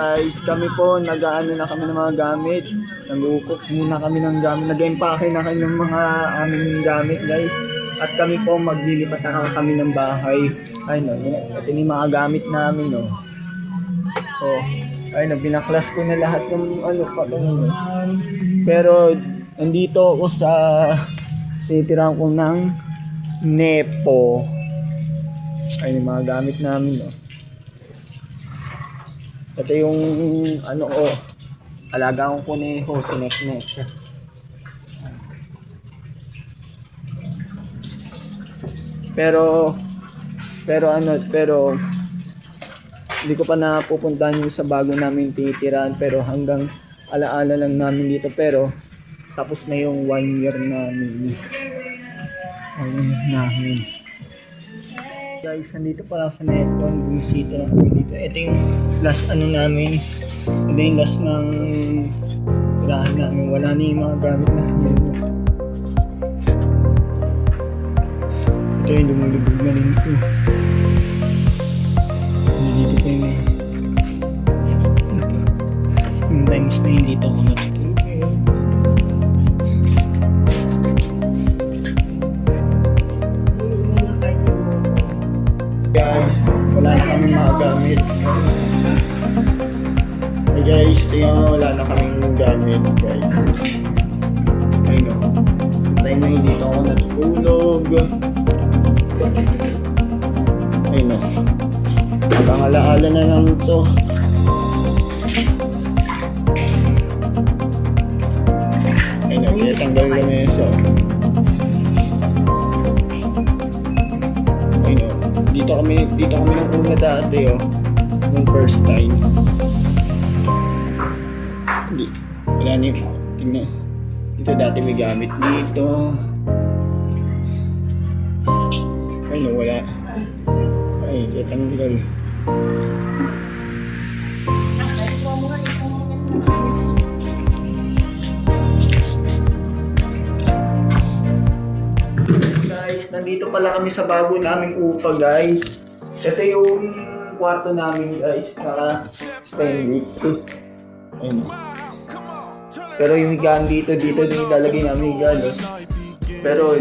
guys, kami po nag-aano na kami ng mga gamit. Nag-uukot muna kami ng gamit. Nag-empake na kami ng mga aming gamit guys. At kami po maglilipat na kami ng bahay. Ay no, ito yung mga gamit namin no. Oh, ay no, binaklas ko na lahat ng ano pa no. Pero nandito ako sa titirahan ko ng Nepo. Ay yung mga gamit namin no. Ito yung ano ko, alaga kong kuneho, si Nek. Pero hindi ko pa napupuntahan yung sa bago namin titirahan, pero hanggang alaala lang namin dito, pero tapos na yung 1 year namin. Guys, nandito pala ako sa Nepon, bumisita lang kami dito. Ito yung last ano namin, ito yung last ng tirahan namin. Wala na yung mga gamit namin. Ito yung lumulubog na rin ito. Dito pa yung times na yun dito ako natutulog. Guys, wala na kami mga gamit. Hey guys, tingnan mo, wala na kami gamit guys. Ayun o, tayo na hindi dito ako natutulog. Ayun o, hanggang alaala na lang ito. Ayun o, kaya tanggal na meso. Dito kami nang una dati nung first time. Hindi, wala na yung, tingnan. Dito dati may gamit dito. Ay no, wala. Ay, tanggal. Nandito pala kami sa bago naming upa guys. Ito yung kwarto namin guys, naka stainless. Ayun. Pero yung higaan dito din ilalagay namin higaan Pero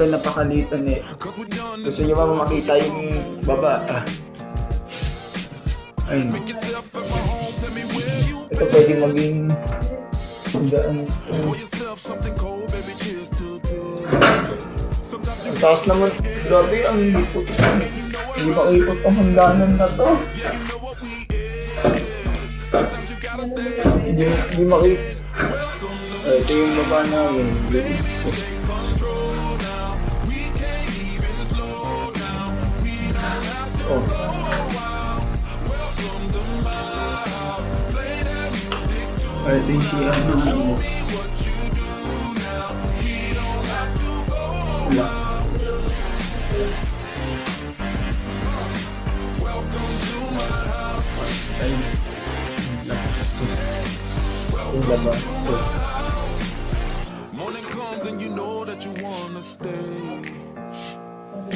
napakalitan Gusto nyo ba makita yung baba? Ayun. Ito pwede maging ang taas naman, grabe, ang lipot. Hindi makaipot ang hangganan na to. Hindi makaipot. Ito yung baba namin. Oh. Ito yung siya namin.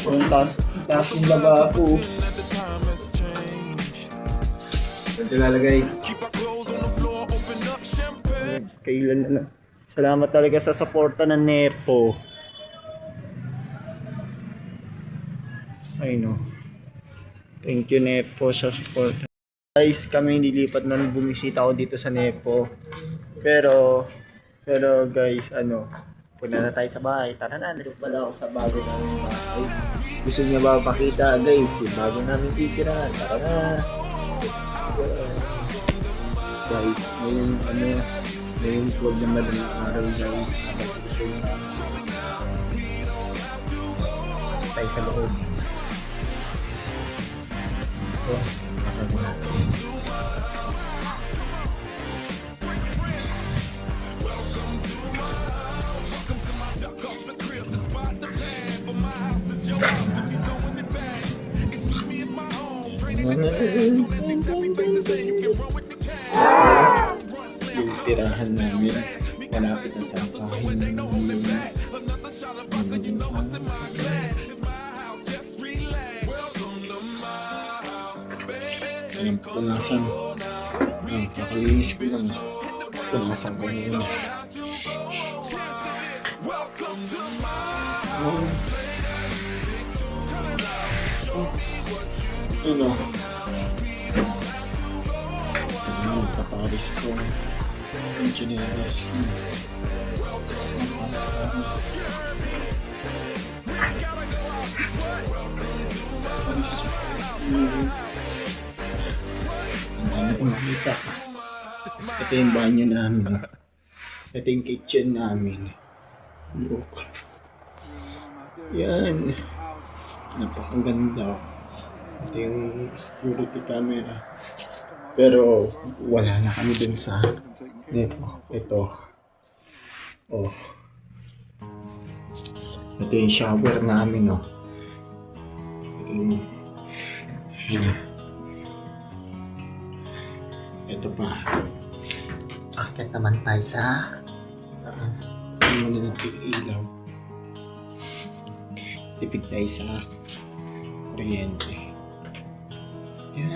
Yung taas yung baba ako. Ito lalagay. Kailan na lang. Salamat talaga sa suporta ng Nepo. Ay no. Thank you Nepo sa support. Guys, kami nilipat na bumisita ako dito sa Nepo. Pero guys, punta na tayo sa bahay. Tara na, let's pala ako sa bago namin bahay. Gusto niyo ba pakita guys, yung bago namin titirahan? Tara na. Guys, ngayon vlog na madaling araw guys. Kasi tayo sa loob. Yung tirahan namin malapit na sa bahay namin. Ayun, punasan. Kakalinis ko lang. Punasan ko yun. Ano? Kaparis ko. Engineers. Ang dami kong nakita. Ito yung banyo namin. Ito yung kitchen namin. Look. Yan. Napakaganda. Ito yung security camera. Pero wala na kami dun sa ito. Oh. Ito yung shower namin, oh. Ito pa. Akit naman tayo sa taas. Ano muna natin ilaw. Tipid tayo sa kuryente. Yan.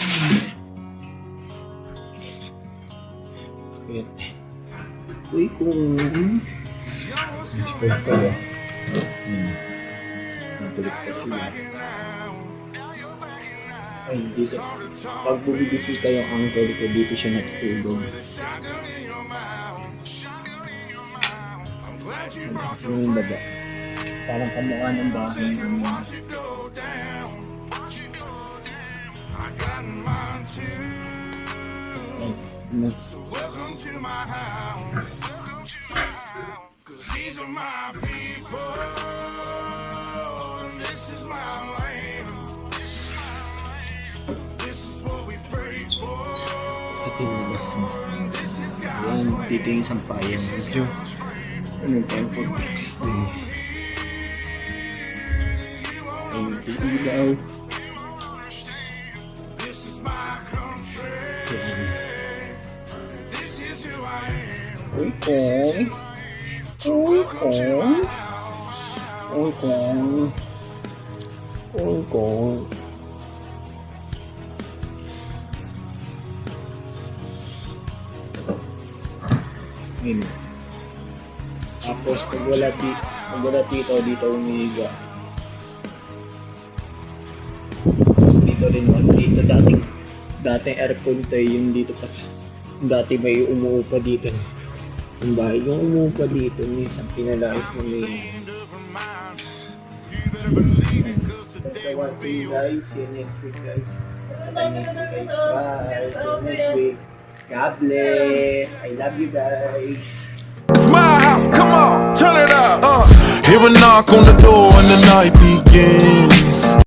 Akit. Uy, kung... Inspire kayo. Natulik pa sila. Ay, dito. Pag bumibisita yung uncle ko, dito siya natutulog. Yung baba. Parang kamukha ng bahay namin. Welcome to my house. Cause these are my people. This is my land. This is what we pray for. Ito yung labas mo. Yan, dito yung sampayan. Medyo, anong tempo text din. Ayun, ito ilaw. Uy, kong. Uy, kong. Uy, kong. Uy, kong. Yun. Tapos pag wala dito umihiga. Dito rin dito dating aircon tayo yung dito kasi dati may umuupa dito. Yung bahay yung umuupa dito minsan pinalayas na may guys, see you next week guys. Bye. See you next week. God bless. I love you guys. It's my house, come on, turn it up. Hear a knock on the door and the night begins.